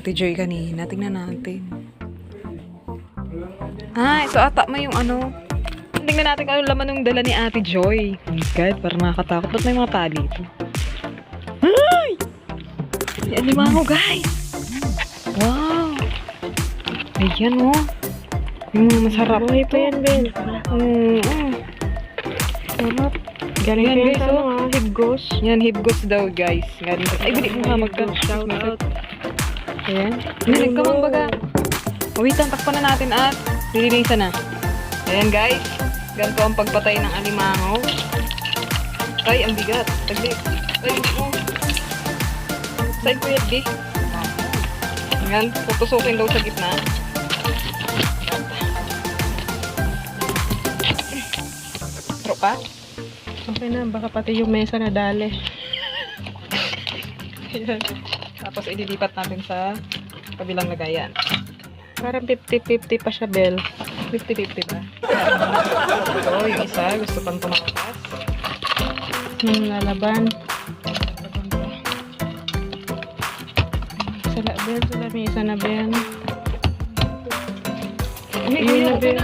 Ate Joy kanina. Tingnan natin. Ito ata may yung ano. Tingnan natin kung ano laman ng dala ni Ate Joy. Oh my God, parang nakakatakot. Ba't may mga tali ito? Ay! May alimango, guys! Wow! Ayan, oh. Yung masarap. Buhay pa yan, Ben. Sarap. Galing Yan, yan, guys, sa oh. mga hibgos. Yan, hibgos daw, guys. Galing sa... Ay, bili mo nga magka. Shout out. Ayan. Nilig ka baga. Wait lang, takpan na natin at lilinisan na. Ayan, guys. Ganito ang pagpatay ng alimango. Ay, ang bigat. Tagli. Ay, oh. Side ko yan, di. Ayan, tutusukin daw sa gitna. Taro pa? Okay na, baka pati yung mesa na dali. Ayan. Tapos ililipat natin sa kabilang lagayan. Parang 50-50 pa siya, Bel. 50-50 ba? Ito, yung isa. Gusto pang tumakas. Lalaban. Sala, Bel. Sala, may isa na, Ben. Yun na, Ben.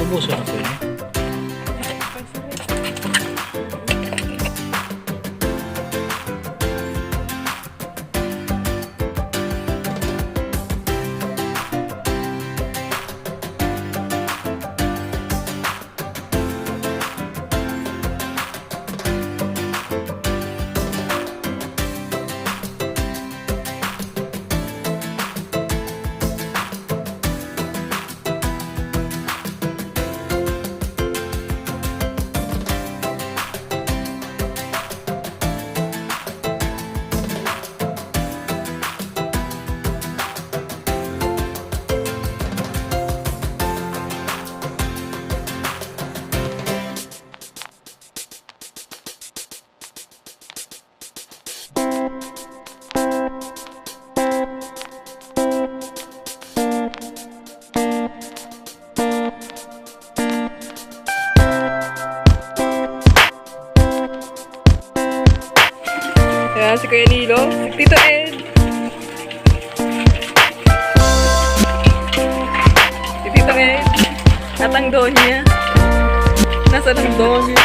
Lubuso na po yun. Ayan, si Kuya Nilo. Si Tito Ed. Si Tito Ed. At ang Donya. Nasaan ang Donya?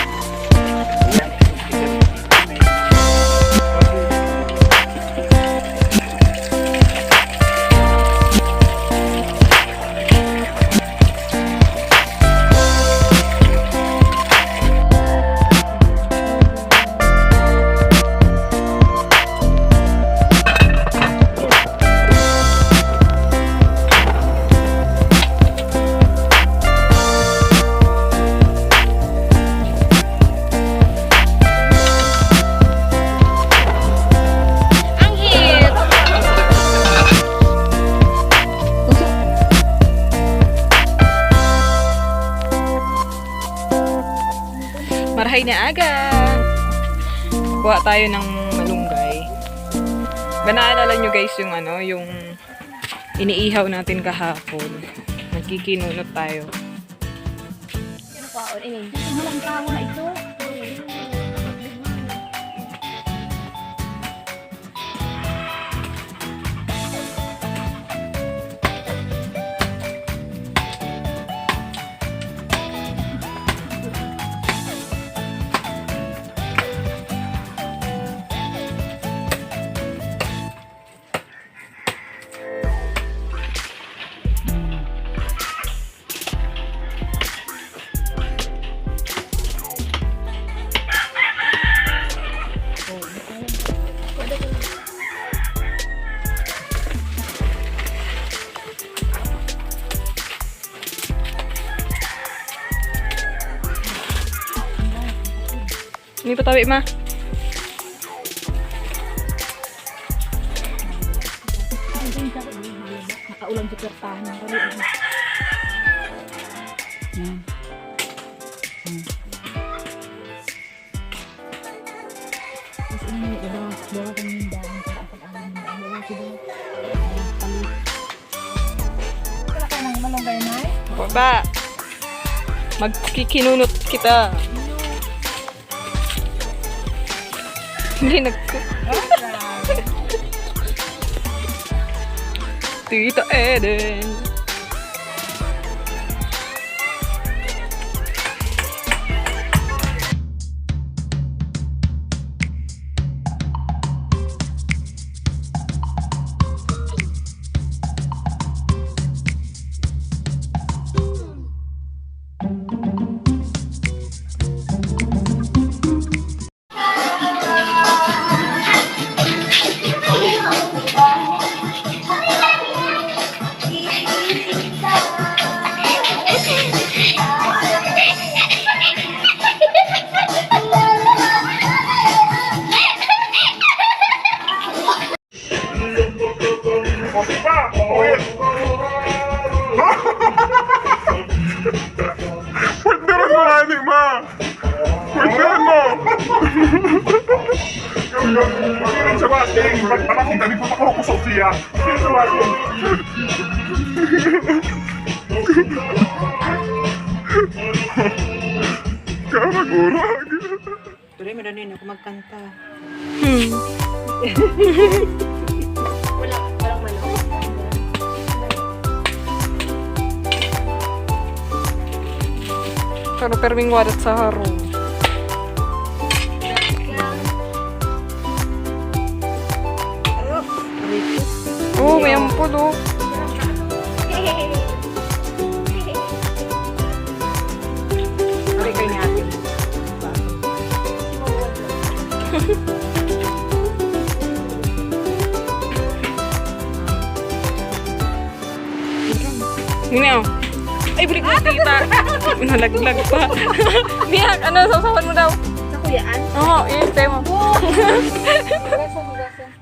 Marahay na aga. Kuha tayo ng malunggay. Ba naalala nyo guys yung ano, yung iniihaw natin kahapon. Nagkikinunot tayo. Walang tawa ito. Ini patawi ma. Nakaulan sa kertahan ng kali. Tapos ini bawa kang mindahan sa pag-alam ng bawa sila. Wala ka nang malunggay na eh. Baba. Magkikinunot kita. Hindi Tita Eden. Pagdaras mo nga ni ma! Pagdaras mo! Pagdaras sa bating! Pagdaras kita di pa makakusok siya! Pagdaras sa bating! Karagurag! Tuloy mo rin ako magkanta. Pero perming warat sa harong. Oh, may ampul oh. Ari kayo ni ate. Gini oh. Ay, balik mo tita. Nalaglag pa. Biyak, ano, sasawan mo daw. Sa kuyaan? Oo, yun, tayo mo. Hugasan.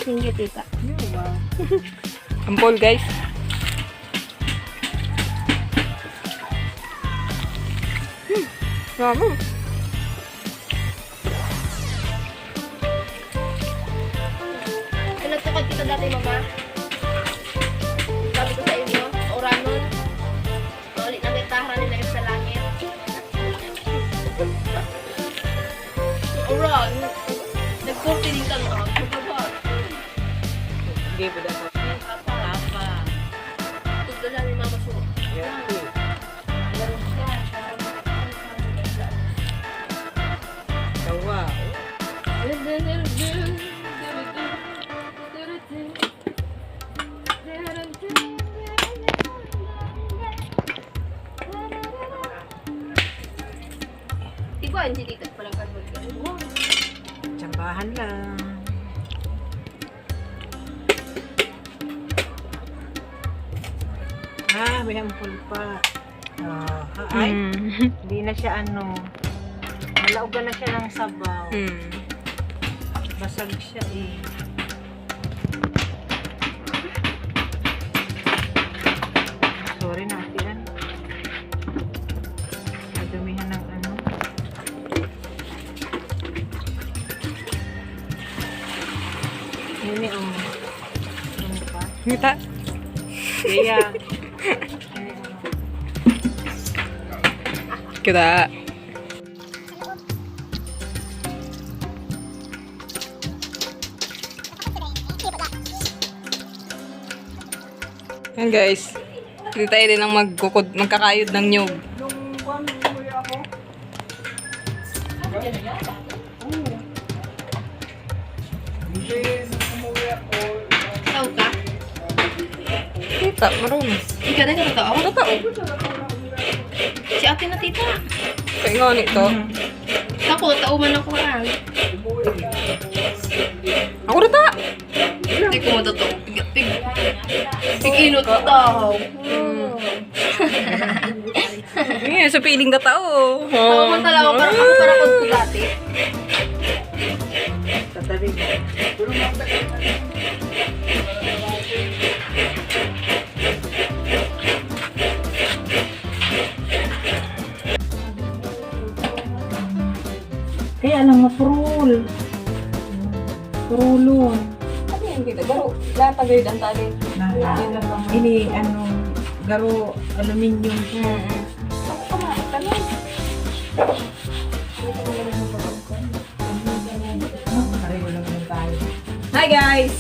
Thank you, tita. Ampol, guys. Mama. Nagtukad kita dati, mama. Sabi ko sa inyo, oranon. Ulit na gitara nila yung sa langit. Oran. Nag-40 din ka na. Hindi ba daw? Apa. Tugda lang ni mama suot. Tawa. Iba ang dito palang kanod ka. Tsambahan lang. May ampul pa. Ay, hindi na siya ano. Nalaugan na siya ng sabaw. Basag siya eh. Sorry na, atian. Nadumihan ng ano. Yun eh, ano pa? Ngita. Kaya, Kita. Yan guys. Hindi tayo din ang magkakayod ng nyog. Tao ka? Kita, marunong. Ikaw na ka totoo? Totoo. Si ate na tita. Kaya nga nito. Ako, tauman ako lang. Ako na ta! Hindi ko matotoo. Pig-inot tao. Ngayon, sa piling na tao. Tauman talaga ako. Parang ako parang ko dati. tatabi mo. Kaya lang ma-frol. Frolon. Ano yan kita? Garo, latagay ang tali. ini ano, garo aluminium po. Pareho lang naman tayo. Hi guys!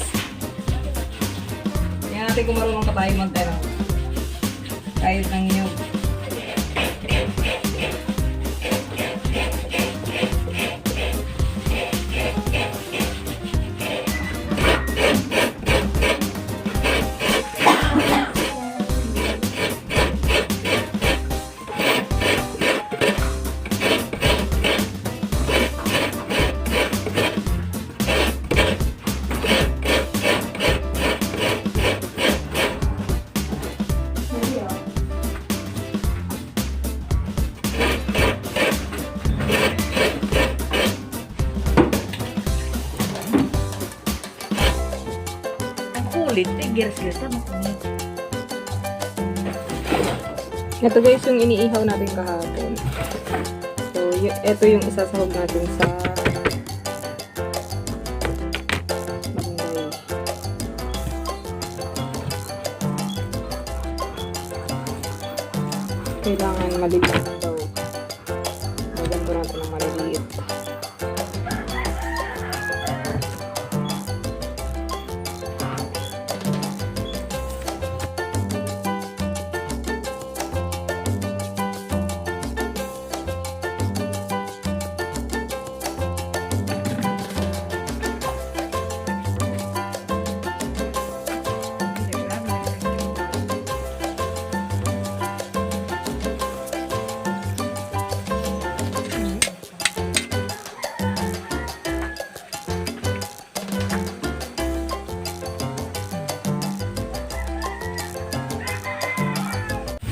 Tingnan natin kung marunong ka tayo mag-ano. Kahit ng nyug. Ang kulit, giras-giras na makulit. Ito guys yung iniihaw natin kahapon. So, ito yung isasahog natin sa Monday. Kailangan maliliit daw. Ganito natin ng maliliit.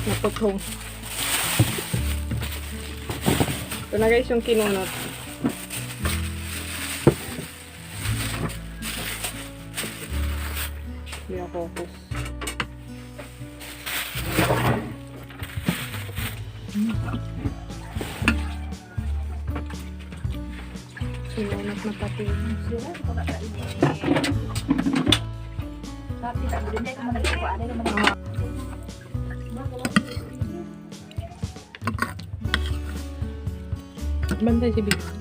Naputhong. Ito na guys yung kinunot. Hindi ako focus. Kinunot na pati. Bantay si Big.